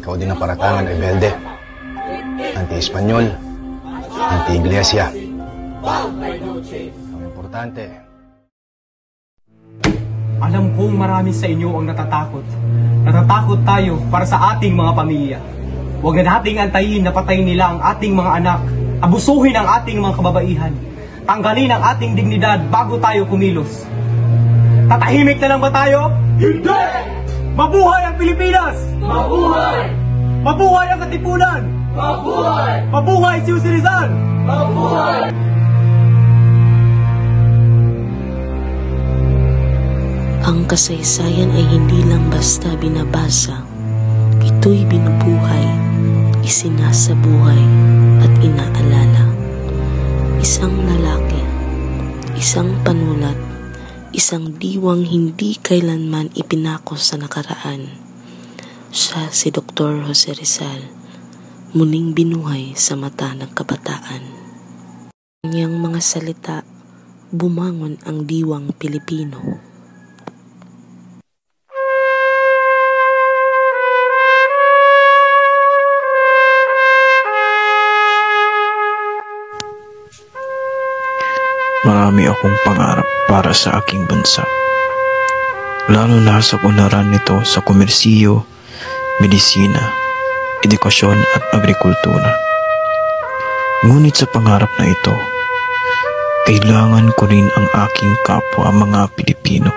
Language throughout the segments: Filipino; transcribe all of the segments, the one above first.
ikaw din ang paratangan, rebelde. Anti-Espanyol, anti-Iglesia. Ang importante. Alam kong marami sa inyo ang natatakot. Natatakot tayo para sa ating mga pamilya. Huwag na nating antayin na patayin nila ang ating mga anak, abusuhin ang ating mga kababaihan, tanggalin ang ating dignidad bago tayo kumilos. Tatahimik na lang ba tayo? Hindi! Mabuhay ang Pilipinas! Mabuhay! Mabuhay ang Katipunan! Mabuhay! Mabuhay si Jose Rizal! Mabuhay! Ang kasaysayan ay hindi lang basta binabasa. Ito'y binubuhay, isinasabuhay at inaalala. Isang lalaki, isang panulat, isang diwang hindi kailanman ipinako sa nakaraan. Siya si Dr. Jose Rizal, muling binuhay sa mata ng kabataan. Kanyang mga salita, bumangon ang diwang Pilipino. Marami akong pangarap para sa aking bansa. Lalo na sa unlaran nito sa komersiyo, medisina, edukasyon at agrikultura. Ngunit sa pangarap na ito, kailangan ko rin ang aking kapwa mga Pilipino.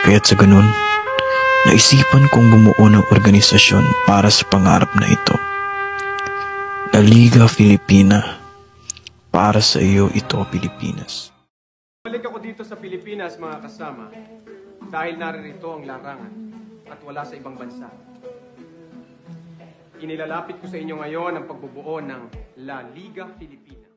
Kaya't sa ganun, naisipan kong bumuo ng organisasyon para sa pangarap na ito. La Liga Filipina. Para sa iyo ito, Pilipinas. Balik ako dito sa Pilipinas, mga kasama, dahil naririto ang larangan at wala sa ibang bansa. Inilalapit ko sa inyo ngayon ang pagbubuo ng La Liga Filipina.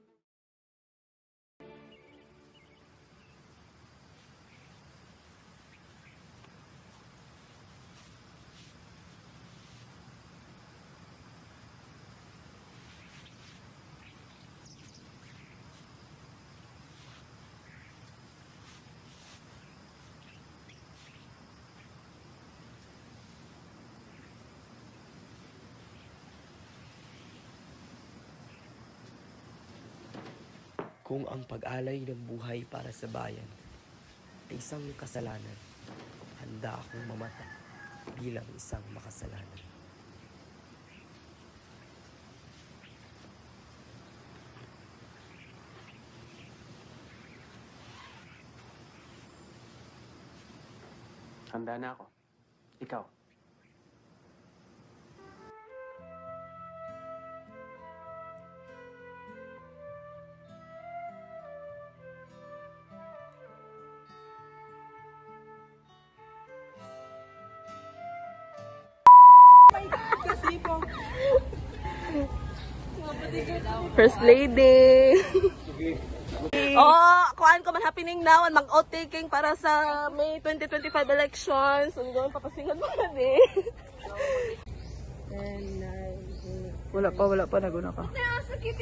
Kung ang pag-alay ng buhay para sa bayan ay isang kasalanan, handa akong mamatay bilang isang makasalanan. Handa na ako. Ikaw. First lady. Oh, kuan ko man happening now mag-outtaking para sa May 2025 elections. So, doon papasingan mo na Wala pa naguna ka. Sakit.